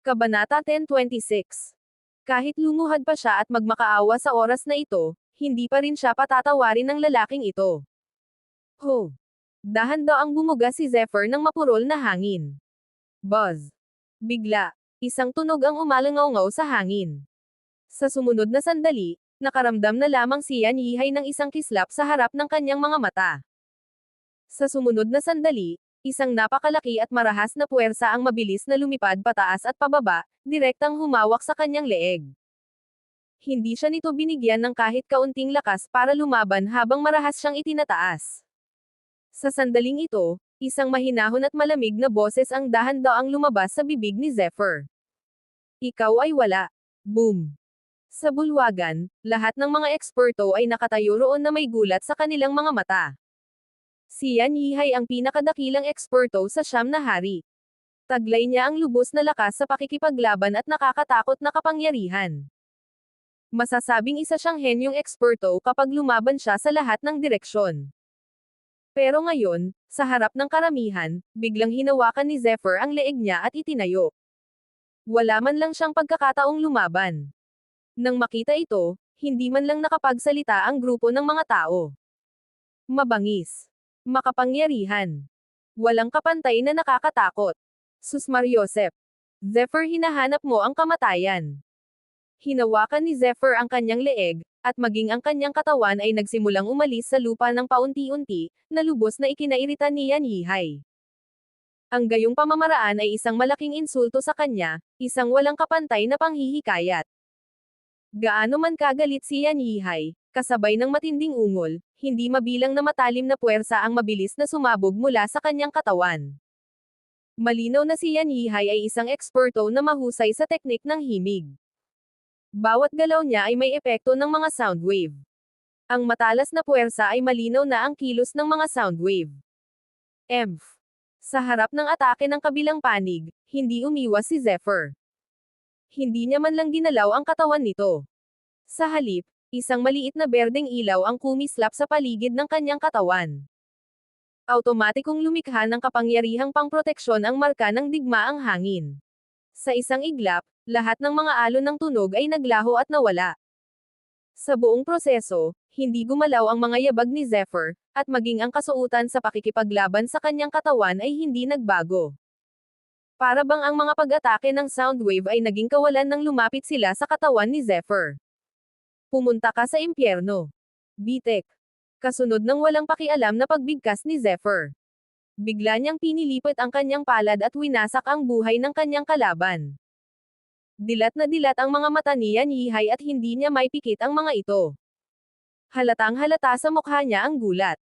Kabanata 10:26. Kahit lumuhad pa siya at magmakaawa sa oras na ito, hindi pa rin siya patatawarin ng lalaking ito. Ho! Dahan daw ang bumuga si Zephyr ng mapurol na hangin. Buzz! Bigla, isang tunog ang umalangaw-ngaw sa hangin. Sa sumunod na sandali, nakaramdam na lamang si Yan Yihai ng isang kislap sa harap ng kanyang mga mata. Sa sumunod na sandali, isang napakalaki at marahas na puwersa ang mabilis na lumipad pataas at pababa, direktang humawak sa kanyang leeg. Hindi siya nito binigyan ng kahit kaunting lakas para lumaban habang marahas siyang itinataas. Sa sandaling ito, isang mahinahon at malamig na boses ang dahan-daang lumabas sa bibig ni Zephyr. Ikaw ay wala. Boom! Sa bulwagan, lahat ng mga eksperto ay nakatayo roon na may gulat sa kanilang mga mata. Si Yan Yihai ang pinakadakilang eksperto sa Siyam na Hari. Taglay niya ang lubos na lakas sa pakikipaglaban at nakakatakot na kapangyarihan. Masasabing isa siyang henyong eksperto kapag lumaban siya sa lahat ng direksyon. Pero ngayon, sa harap ng karamihan, biglang hinawakan ni Zephyr ang leeg niya at itinayo. Wala man lang siyang pagkakataong lumaban. Nang makita ito, hindi man lang nakapagsalita ang grupo ng mga tao. Mabangis. Makapangyarihan. Walang kapantay na nakakatakot. Susmariosep. Zephyr, hinahanap mo ang kamatayan. Hinawakan ni Zephyr ang kanyang leeg, at maging ang kanyang katawan ay nagsimulang umalis sa lupa ng paunti-unti, na lubos na ikinairita ni Yan Yihai. Ang gayong pamamaraan ay isang malaking insulto sa kanya, isang walang kapantay na panghihikayat. Gaano man kagalit si Yan Yihai, kasabay ng matinding ungol, hindi mabilang na matalim na puwersa ang mabilis na sumabog mula sa kanyang katawan. Malinaw na si Yan Yihai ay isang eksperto na mahusay sa teknik ng himig. Bawat galaw niya ay may epekto ng mga sound wave. Ang matalas na puwersa ay malinaw na ang kilos ng mga sound wave. Emph! Sa harap ng atake ng kabilang panig, hindi umiwas si Zephyr. Hindi niya man lang ginalaw ang katawan nito. Sa halip, isang maliit na berdeng ilaw ang kumislap sa paligid ng kanyang katawan. Automatikong lumikha ng kapangyarihang pangproteksyon ang marka ng digmaang hangin. Sa isang iglap, lahat ng mga alon ng tunog ay naglaho at nawala. Sa buong proseso, hindi gumalaw ang mga yabag ni Zephyr, at maging ang kasuotan sa pakikipaglaban sa kanyang katawan ay hindi nagbago. Para bang ang mga pag-atake ng soundwave ay naging kawalan nang lumapit sila sa katawan ni Zephyr. Pumunta ka sa impyerno. Bitek. Kasunod ng walang pakialam na pagbigkas ni Zephyr. Bigla niyang pinilipit ang kanyang palad at winasak ang buhay ng kanyang kalaban. Dilat na dilat ang mga mata ni Yan Yihai at hindi niya maipikit ang mga ito. Halatang halata sa mukha niya ang gulat.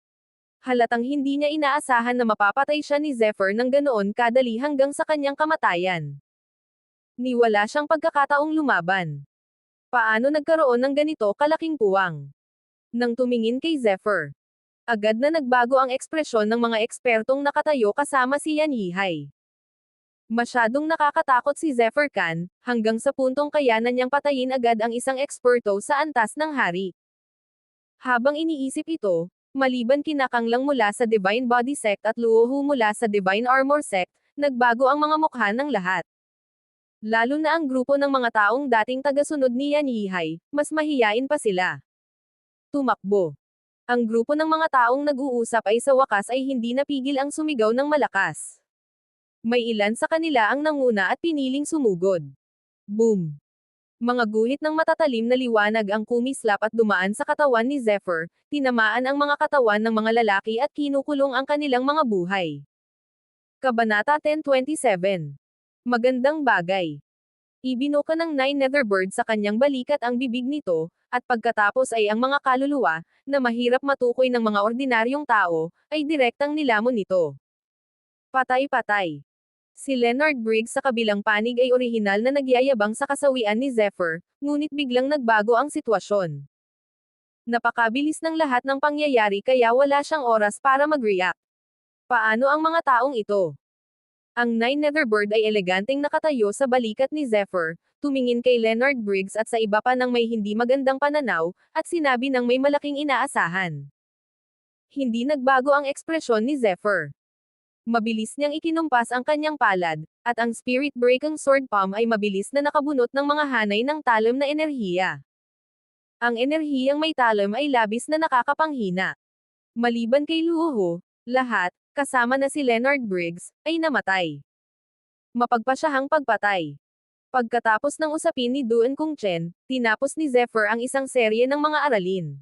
Halatang hindi niya inaasahan na mapapatay siya ni Zephyr ng ganoon kadali hanggang sa kanyang kamatayan. Niwala siyang pagkakataong lumaban. Paano nagkaroon ng ganito kalaking puwang? Nang tumingin kay Zephyr, agad na nagbago ang ekspresyon ng mga ekspertong nakatayo kasama si Yan Yihai. Masyadong nakakatakot si Zephyr Khan, hanggang sa puntong kayanan niyang patayin agad ang isang eksperto sa antas ng hari. Habang iniisip ito, maliban kinakanglang mula sa Divine Body Sect at Luohu mula sa Divine Armor Sect, nagbago ang mga mukha ng lahat. Lalo na ang grupo ng mga taong dating tagasunod ni Yan Yihai, mas mahiyain pa sila. Tumakbo. Ang grupo ng mga taong nag-uusap ay sa wakas ay hindi napigil ang sumigaw ng malakas. May ilan sa kanila ang nanguna at piniling sumugod. Boom! Mga guhit ng matatalim na liwanag ang kumislap at dumaan sa katawan ni Zephyr, tinamaan ang mga katawan ng mga lalaki at kinukulong ang kanilang mga buhay. Kabanata 10:27. Magandang bagay. Ibinuka ng Nine Netherbird sa kanyang balikat ang bibig nito, at pagkatapos ay ang mga kaluluwa, na mahirap matukoy ng mga ordinaryong tao, ay direktang nilamon nito. Patay-patay. Si Leonard Briggs sa kabilang panig ay orihinal na nagyayabang sa kasawian ni Zephyr, ngunit biglang nagbago ang sitwasyon. Napakabilis ng lahat ng pangyayari kaya wala siyang oras para mag-react. Paano ang mga taong ito? Ang Nine Netherbird ay eleganteng nakatayo sa balikat ni Zephyr, tumingin kay Leonard Briggs at sa iba pa ng may hindi magandang pananaw, at sinabi ng may malaking inaasahan. Hindi nagbago ang ekspresyon ni Zephyr. Mabilis niyang ikinumpas ang kanyang palad, at ang spirit breaking sword palm ay mabilis na nakabunot ng mga hanay ng talim na enerhiya. Ang enerhiyang may talim ay labis na nakakapanghina. Maliban kay Luoho, lahat, kasama na si Leonard Briggs, ay namatay. Mapagpasyahang pagpatay. Pagkatapos ng usapin ni Duan Kung Chen, tinapos ni Zephyr ang isang serye ng mga aralin.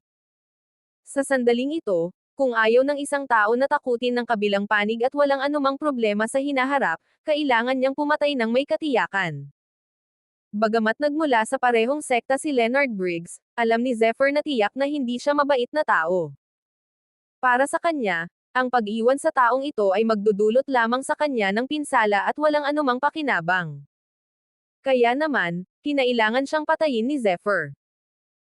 Sa sandaling ito, kung ayaw ng isang tao na takutin ng kabilang panig at walang anumang problema sa hinaharap, kailangan niyang pumatay ng may katiyakan. Bagamat nagmula sa parehong sekta si Leonard Briggs, alam ni Zephyr na tiyak na hindi siya mabait na tao. Para sa kanya, ang pag-iwan sa taong ito ay magdudulot lamang sa kanya ng pinsala at walang anumang pakinabang. Kaya naman, kinailangan siyang patayin ni Zephyr.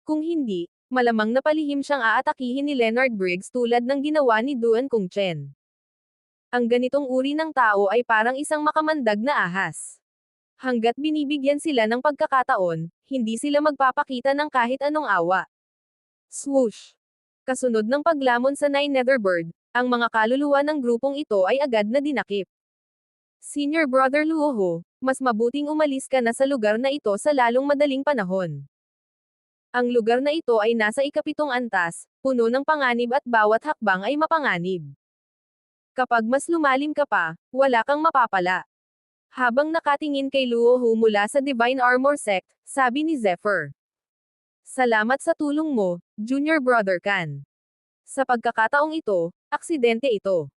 Kung hindi, malamang na palihim siyang aatakihin ni Leonard Briggs tulad ng ginawa ni Duan Kung Chen. Ang ganitong uri ng tao ay parang isang makamandag na ahas. Hanggat binibigyan sila ng pagkakataon, hindi sila magpapakita ng kahit anong awa. Swoosh! Kasunod ng paglamon sa Nine Netherbird, ang mga kaluluwa ng grupong ito ay agad na dinakip. Senior Brother Luoho, mas mabuting umalis ka na sa lugar na ito sa lalong madaling panahon. Ang lugar na ito ay nasa ikapitong antas, puno ng panganib at bawat hakbang ay mapanganib. Kapag mas lumalim ka pa, wala kang mapapala. Habang nakatingin kay Luoho mula sa Divine Armor Sect, sabi ni Zephyr. Salamat sa tulong mo, Junior Brother Kan. Sa pagkakataong ito, aksidente ito.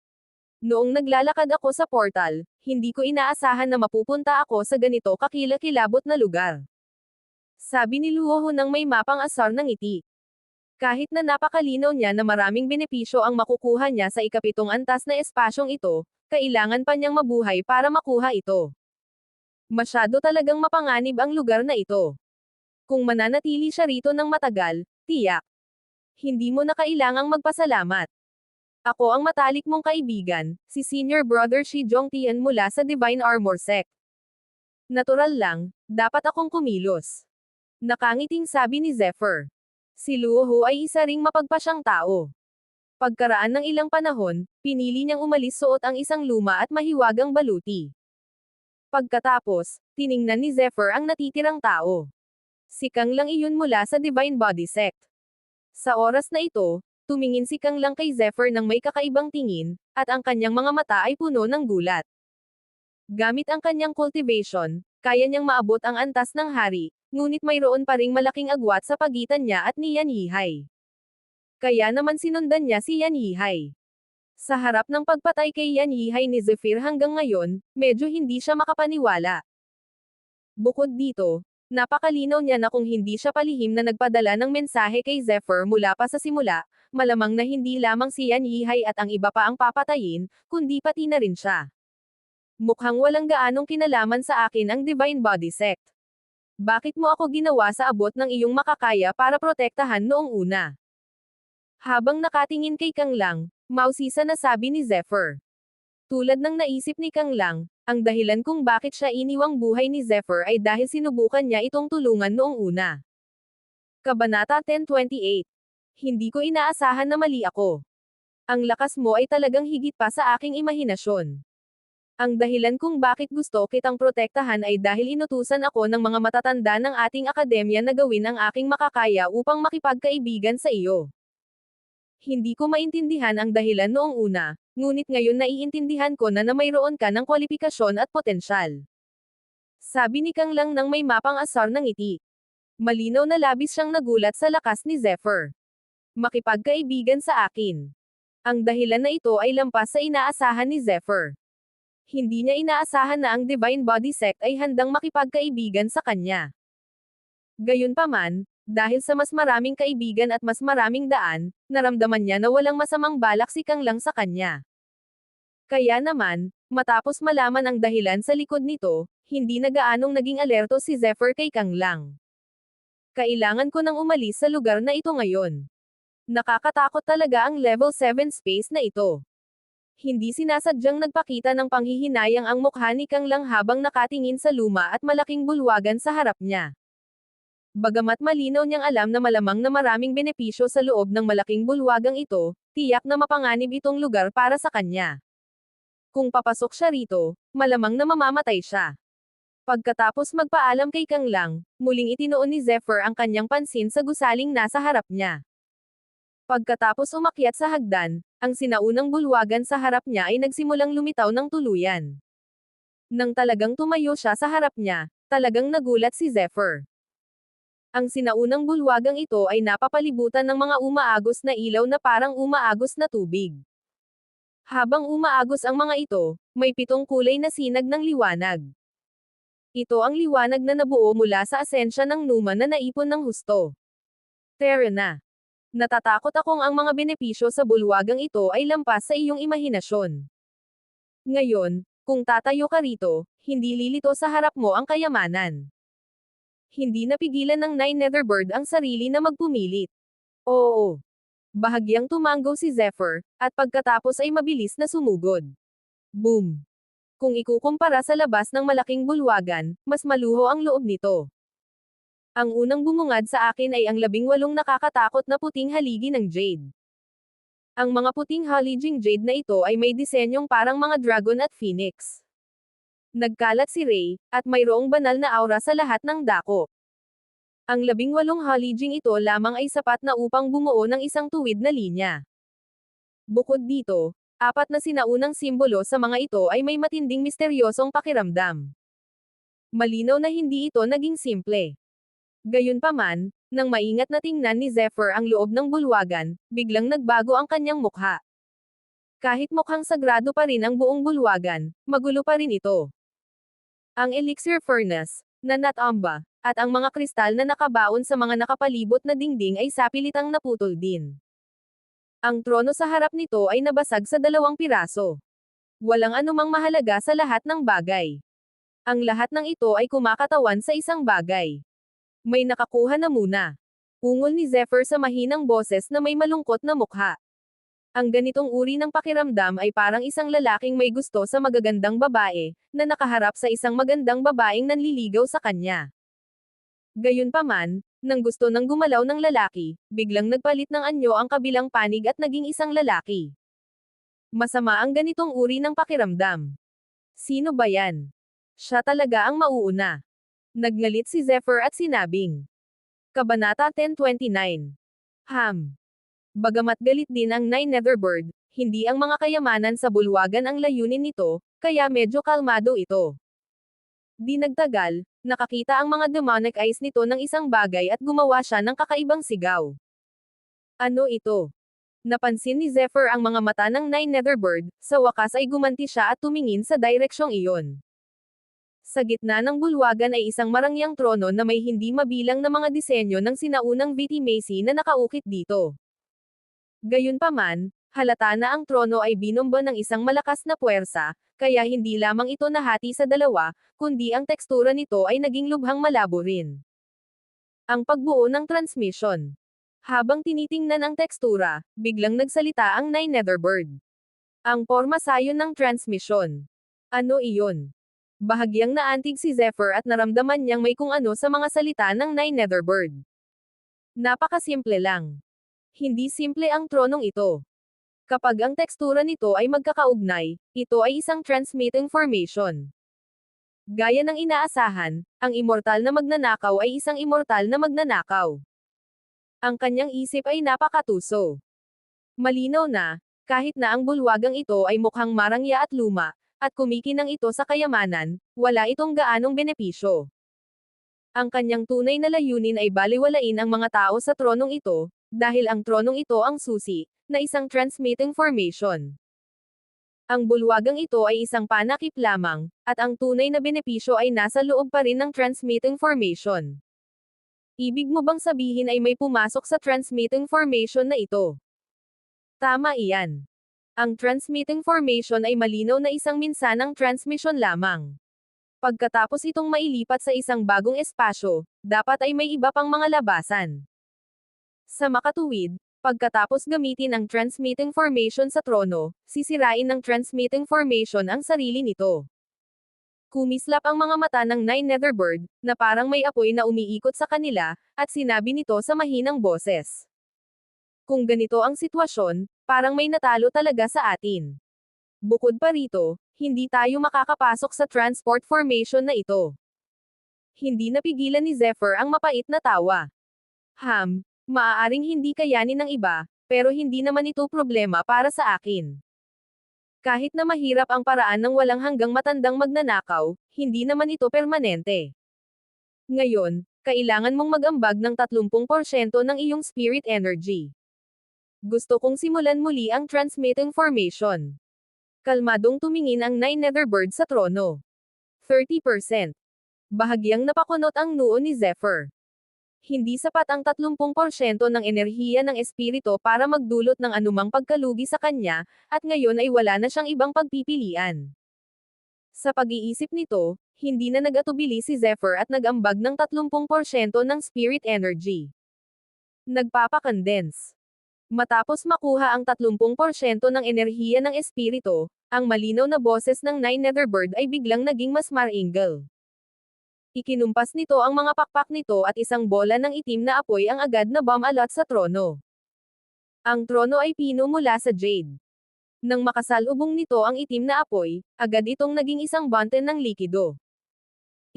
Noong naglalakad ako sa portal, hindi ko inaasahan na mapupunta ako sa ganito kakilakilabot na lugar. Sabi ni Luoho nang may mapang asar ng ngiti. Kahit na napakalinaw niya na maraming benepisyo ang makukuha niya sa ikapitong antas na espasyong ito, kailangan pa niyang mabuhay para makuha ito. Masyado talagang mapanganib ang lugar na ito. Kung mananatili siya rito ng matagal, tiyak. Hindi mo na kailangang magpasalamat. Ako ang matalik mong kaibigan, si Senior Brother Shi Zhongtian mula sa Divine Armor Sect. Natural lang, dapat akong kumilos. Nakangiting sabi ni Zephyr. Si Luoho ay isa ring mapagpasyang tao. Pagkaraan ng ilang panahon, pinili niyang umalis suot ang isang luma at mahiwagang baluti. Pagkatapos, tiningnan ni Zephyr ang natitirang tao. Si Kang Lang iyon mula sa Divine Body Sect. Sa oras na ito, tumingin si Kang Lang kay Zephyr ng may kakaibang tingin, at ang kanyang mga mata ay puno ng gulat. Gamit ang kanyang cultivation, kaya niyang maabot ang antas ng hari, ngunit mayroon pa ring malaking agwat sa pagitan niya at ni Yan Yihai. Kaya naman sinundan niya si Yan Yihai. Sa harap ng pagpatay kay Yan Yihai ni Zephyr hanggang ngayon, medyo hindi siya makapaniwala. Bukod dito, napakalinaw niya na kung hindi siya palihim na nagpadala ng mensahe kay Zephyr mula pa sa simula, malamang na hindi lamang si Yan Yihai at ang iba pa ang papatayin, kundi pati na rin siya. Mukhang walang gaanong kinalaman sa akin ang Divine Body Sect. Bakit mo ako ginawa sa abot ng iyong makakaya para protektahan noong una? Habang nakatingin kay Kang Lang, mausisa na sabi ni Zephyr. Tulad ng naisip ni Kang Lang, ang dahilan kung bakit siya iniwang buhay ni Zephyr ay dahil sinubukan niya itong tulungan noong una. Kabanata 1028. Hindi ko inaasahan na mali ako. Ang lakas mo ay talagang higit pa sa aking imahinasyon. Ang dahilan kung bakit gusto kitang protektahan ay dahil inutusan ako ng mga matatanda ng ating akademya na gawin ang aking makakaya upang makipagkaibigan sa iyo. Hindi ko maintindihan ang dahilan noong una, ngunit ngayon naiintindihan ko na mayroon ka ng kwalifikasyon at potensyal. Sabi ni Kang Lang nang may mapang asar ng ngiti. Malinaw na labis siyang nagulat sa lakas ni Zephyr. Makipagkaibigan sa akin. Ang dahilan na ito ay lampas sa inaasahan ni Zephyr. Hindi niya inaasahan na ang Divine Body Sect ay handang makipagkaibigan sa kanya. Gayunpaman, dahil sa mas maraming kaibigan at mas maraming daan, naramdaman niya na walang masamang balak si Kang Lang sa kanya. Kaya naman, matapos malaman ang dahilan sa likod nito, hindi na gaanong naging alerto si Zephyr kay Kang Lang. Kailangan ko nang umalis sa lugar na ito ngayon. Nakakatakot talaga ang level 7 space na ito. Hindi sinasadyang nagpakita ng panghihinayang ang mukha ni Kang Lang habang nakatingin sa luma at malaking bulwagan sa harap niya. Bagamat malinaw niyang alam na malamang na maraming benepisyo sa loob ng malaking bulwagang ito, tiyak na mapanganib itong lugar para sa kanya. Kung papasok siya rito, malamang na mamamatay siya. Pagkatapos magpaalam kay Kang Lang, muling itinoon ni Zephyr ang kanyang pansin sa gusaling nasa harap niya. Pagkatapos umakyat sa hagdan, ang sinaunang bulwagan sa harap niya ay nagsimulang lumitaw ng tuluyan. Nang talagang tumayo siya sa harap niya, talagang nagulat si Zephyr. Ang sinaunang bulwagang ito ay napapalibutan ng mga umaagos na ilaw na parang umaagos na tubig. Habang umaagos ang mga ito, may 7 kulay na sinag ng liwanag. Ito ang liwanag na nabuo mula sa asensya ng Numa na naipon ng husto. Terra na. Natatakot akong ang mga benepisyo sa bulwagang ito ay lampas sa iyong imahinasyon. Ngayon, kung tatayo ka rito, hindi lilito sa harap mo ang kayamanan. Hindi napigilan ng Nine Netherbird ang sarili na magpumilit. Oo. Bahagyang tumanggo si Zephyr, at pagkatapos ay mabilis na sumugod. Boom! Kung ikukumpara sa labas ng malaking bulwagan, mas maluho ang loob nito. Ang unang bumungad sa akin ay ang 18 nakakatakot na puting haligi ng jade. Ang mga puting haliging jade na ito ay may disenyong parang mga dragon at phoenix. Nagkalat si Ray, at mayroong banal na aura sa lahat ng dako. Ang 18 haliging ito lamang ay sapat na upang bumuo ng isang tuwid na linya. Bukod dito, 4 na sinaunang simbolo sa mga ito ay may matinding misteryosong pakiramdam. Malinaw na hindi ito naging simple. Gayunpaman, nang maingat na tingnan ni Zephyr ang loob ng bulwagan, biglang nagbago ang kanyang mukha. Kahit mukhang sagrado pa rin ang buong bulwagan, magulo pa rin ito. Ang elixir furnace, na natamba, at ang mga kristal na nakabaon sa mga nakapalibot na dingding ay sapilitang naputol din. Ang trono sa harap nito ay nabasag sa 2 piraso. Walang anumang mahalaga sa lahat ng bagay. Ang lahat ng ito ay kumakatawan sa isang bagay. May nakakuha na muna. Ungol ni Zephyr sa mahinang boses na may malungkot na mukha. Ang ganitong uri ng pakiramdam ay parang isang lalaking may gusto sa magagandang babae, na nakaharap sa isang magandang babaeng nanliligaw sa kanya. Gayunpaman, nang gusto ng gumalaw ng lalaki, biglang nagpalit ng anyo ang kabilang panig at naging isang lalaki. Masama ang ganitong uri ng pakiramdam. Sino ba yan? Siya talaga ang mauuna. Nagngalit si Zephyr at sinabing. Kabanata 1029. Bagamat galit din ang Nine Netherbird, hindi ang mga kayamanan sa bulwagan ang layunin nito, kaya medyo kalmado ito. Di nagtagal, nakakita ang mga demonic eyes nito ng isang bagay at gumawa siya ng kakaibang sigaw. Ano ito? Napansin ni Zephyr ang mga mata ng Nine Netherbird, sa wakas ay gumanti siya at tumingin sa direksyong iyon. Sa gitna ng bulwagan ay isang marangyang trono na may hindi mabilang na mga disenyo ng sinaunang Vitimacy na nakaukit dito. Gayunpaman, halata na ang trono ay binomba ng isang malakas na puwersa, kaya hindi lamang ito nahati sa 2, kundi ang tekstura nito ay naging lubhang malabo rin. Ang pagbuo ng transmission. Habang tinitingnan ang tekstura, biglang nagsalita ang Nine Netherbird. Ang porma sayon ng transmission. Ano iyon? Bahagyang naantig si Zephyr at naramdaman niyang may kung ano sa mga salita ng Nine Netherbird. Napakasimple lang. Hindi simple ang tronong ito. Kapag ang tekstura nito ay magkakaugnay, ito ay isang transmitting formation. Gaya ng inaasahan, ang immortal na magnanakaw ay isang immortal na magnanakaw. Ang kanyang isip ay napakatuso. Malinaw na, kahit na ang bulwagang ito ay mukhang marangya at luma, at kumikinang ito sa kayamanan, wala itong gaanong benepisyo. Ang kanyang tunay na layunin ay baliwalain ang mga tao sa tronong ito, dahil ang tronong ito ang susi, na isang transmitting formation. Ang bulwagang ito ay isang panakip lamang, at ang tunay na benepisyo ay nasa loob pa rin ng transmitting formation. Ibig mo bang sabihin ay may pumasok sa transmitting formation na ito? Tama iyan. Ang transmitting formation ay malinaw na isang minsanang transmission lamang. Pagkatapos itong mailipat sa isang bagong espasyo, dapat ay may iba pang mga labasan. Sa makatuwid, pagkatapos gamitin ang transmitting formation sa trono, sisirain ng transmitting formation ang sarili nito. Kumislap ang mga mata ng Nine Netherbird, na parang may apoy na umiikot sa kanila, at sinabi nito sa mahinang boses. Kung ganito ang sitwasyon, parang may natalo talaga sa atin. Bukod pa rito, hindi tayo makakapasok sa transport formation na ito. Hindi napigilan ni Zephyr ang mapait na tawa. Maaaring hindi kayanin ng iba, pero hindi naman ito problema para sa akin. Kahit na mahirap ang paraan ng walang hanggang matandang magnanakaw, hindi naman ito permanente. Ngayon, kailangan mong mag-ambag ng 30% ng iyong spirit energy. Gusto kong simulan muli ang transmitting formation. Kalmadong tumingin ang Nine Netherbird sa trono. 30%. Bahagyang napakunot ang noo ni Zephyr. Hindi sapat ang 30% ng enerhiya ng espiritu para magdulot ng anumang pagkalugi sa kanya, at ngayon ay wala na siyang ibang pagpipilian. Sa pag-iisip nito, hindi na nag-atubili si Zephyr at nag-ambag ng 30% ng spirit energy. Nagpapakondense. Matapos makuha ang 30% ng enerhiya ng espiritu, ang malinaw na boses ng Nine Netherbird ay biglang naging mas maringal. Ikinumpas nito ang mga pakpak nito at isang bola ng itim na apoy ang agad na bumalot sa trono. Ang trono ay pino mula sa jade. Nang makasalubong nito ang itim na apoy, agad itong naging isang bunten ng likido.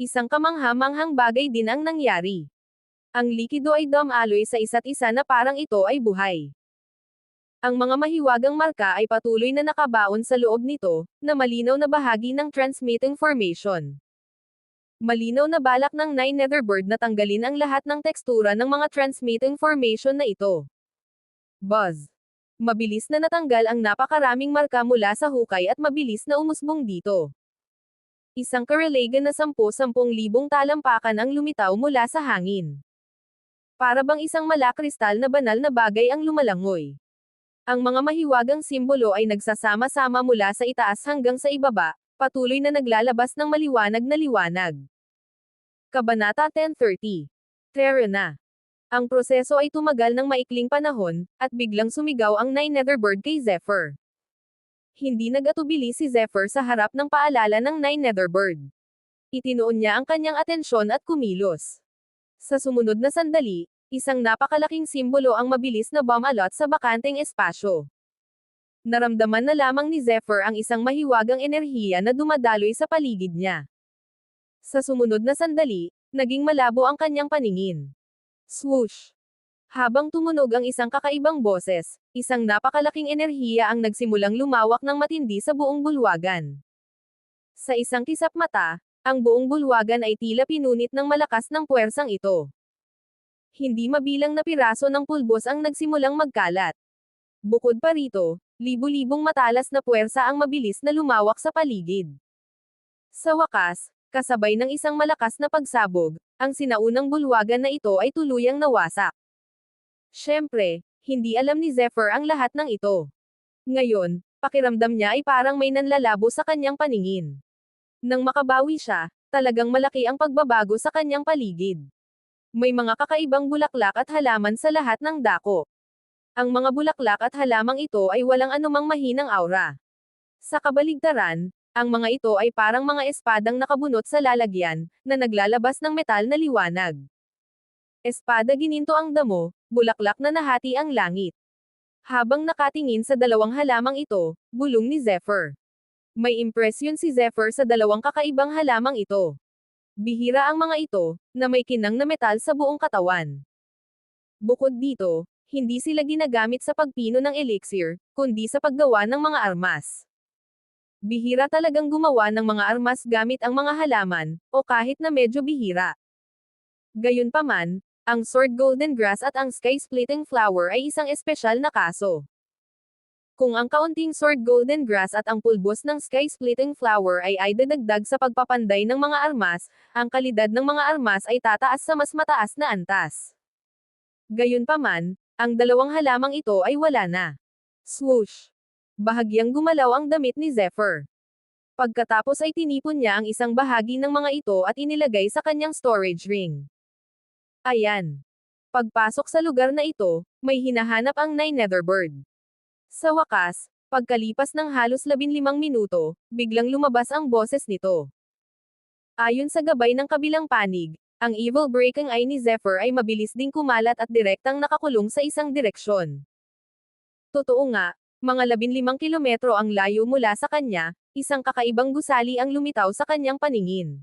Isang kamangha-manghang bagay din ang nangyari. Ang likido ay dumaloy sa isa't isa na parang ito ay buhay. Ang mga mahiwagang marka ay patuloy na nakabaon sa loob nito, na malinaw na bahagi ng transmitting formation. Malinaw na balak ng Nine Netherbird na tanggalin ang lahat ng tekstura ng mga transmitting formation na ito. Buzz. Mabilis na natanggal ang napakaraming marka mula sa hukay at mabilis na umusbong dito. Isang karelagan na 10,000 talampakan ang lumitaw mula sa hangin. Para bang isang malakristal na banal na bagay ang lumalangoy. Ang mga mahiwagang simbolo ay nagsasama-sama mula sa itaas hanggang sa ibaba, patuloy na naglalabas ng maliwanag na liwanag. Kabanata 1030. Terrana. Ang proseso ay tumagal ng maikling panahon, at biglang sumigaw ang Nine Netherbird kay Zephyr. Hindi nag-atubili si Zephyr sa harap ng paalala ng Nine Netherbird. Itinoon niya ang kanyang atensyon at kumilos. Sa sumunod na sandali, isang napakalaking simbolo ang mabilis na bumalot sa bakanteng espasyo. Naramdaman na lamang ni Zephyr ang isang mahiwagang enerhiya na dumadaloy sa paligid niya. Sa sumunod na sandali, naging malabo ang kanyang paningin. Swoosh! Habang tumunog ang isang kakaibang boses, isang napakalaking enerhiya ang nagsimulang lumawak ng matindi sa buong bulwagan. Sa isang kisap mata, ang buong bulwagan ay tila pinunit ng malakas ng puwersang ito. Hindi mabilang na piraso ng pulbos ang nagsimulang magkalat. Bukod pa rito, libu-libong matalas na puwersa ang mabilis na lumawak sa paligid. Sa wakas, kasabay ng isang malakas na pagsabog, ang sinaunang bulwagan na ito ay tuluyang nawasak. Siyempre, hindi alam ni Zephyr ang lahat ng ito. Ngayon, pakiramdam niya ay parang may nanlalabo sa kanyang paningin. Nang makabawi siya, talagang malaki ang pagbabago sa kanyang paligid. May mga kakaibang bulaklak at halaman sa lahat ng dako. Ang mga bulaklak at halamang ito ay walang anumang mahinang aura. Sa kabaligtaran, ang mga ito ay parang mga espadang nakabunot sa lalagyan, na naglalabas ng metal na liwanag. Espada gininto ang damo, bulaklak na nahati ang langit. Habang nakatingin sa dalawang halamang ito, bulong ni Zephyr. May impresyon si Zephyr sa dalawang kakaibang halamang ito. Bihira ang mga ito, na may kinang na metal sa buong katawan. Bukod dito, hindi sila ginagamit sa pagpino ng elixir, kundi sa paggawa ng mga armas. Bihira talagang gumawa ng mga armas gamit ang mga halaman, o kahit na medyo bihira. Gayunpaman, ang Sword Golden Grass at ang Sky Splitting Flower ay isang espesyal na kaso. Kung ang kaunting Sword Golden Grass at ang pulbos ng Sky Splitting Flower ay dadagdag sa pagpapanday ng mga armas, ang kalidad ng mga armas ay tataas sa mas mataas na antas. Gayunpaman, ang dalawang halamang ito ay wala na. Swoosh! Bahagyang gumalaw ang damit ni Zephyr. Pagkatapos ay tinipon niya ang isang bahagi ng mga ito at inilagay sa kanyang storage ring. Ayan. Pagpasok sa lugar na ito, may hinahanap ang Nine Netherbird. Sa wakas, pagkalipas ng halos 15 minuto, biglang lumabas ang boses nito. Ayon sa gabay ng kabilang panig, ang evil breaking eye ni Zephyr ay mabilis ding kumalat at direktang nakakulong sa isang direksyon. Totoo nga, Mga 15 kilometro ang layo mula sa kanya, isang kakaibang gusali ang lumitaw sa kanyang paningin.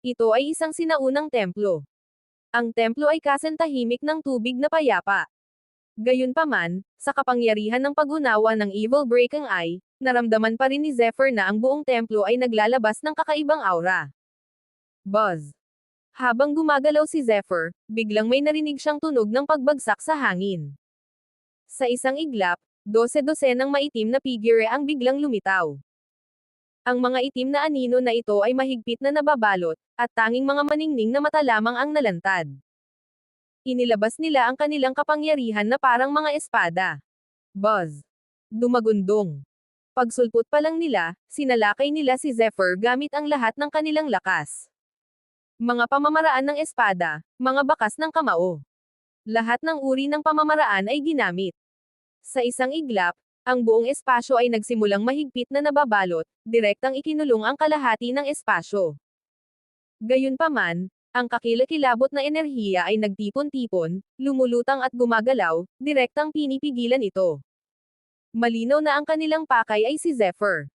Ito ay isang sinaunang templo. Ang templo ay kasentahimik ng tubig na payapa. Gayunpaman, sa kapangyarihan ng pag-unawa ng Evil Breaking Eye, naramdaman pa rin ni Zephyr na ang buong templo ay naglalabas ng kakaibang aura. Buzz. Habang gumagalaw si Zephyr, biglang may narinig siyang tunog ng pagbagsak sa hangin. Sa isang iglap, 12-dosenang maitim na figure ang biglang lumitaw. Ang mga itim na anino na ito ay mahigpit na nababalot, at tanging mga maningning na mata lamang ang nalantad. Inilabas nila ang kanilang kapangyarihan na parang mga espada. Buzz. Dumagundong. Pagsulpot pa lang nila, sinalakay nila si Zephyr gamit ang lahat ng kanilang lakas. Mga pamamaraan ng espada, mga bakas ng kamao. Lahat ng uri ng pamamaraan ay ginamit. Sa isang iglap, ang buong espasyo ay nagsimulang mahigpit na nababalot, direktang ikinulong ang kalahati ng espasyo. Gayunpaman, ang kakilakilabot na enerhiya ay nagtipon-tipon, lumulutang at gumagalaw, direktang pinipigilan ito. Malinaw na ang kanilang pakay ay si Zephyr.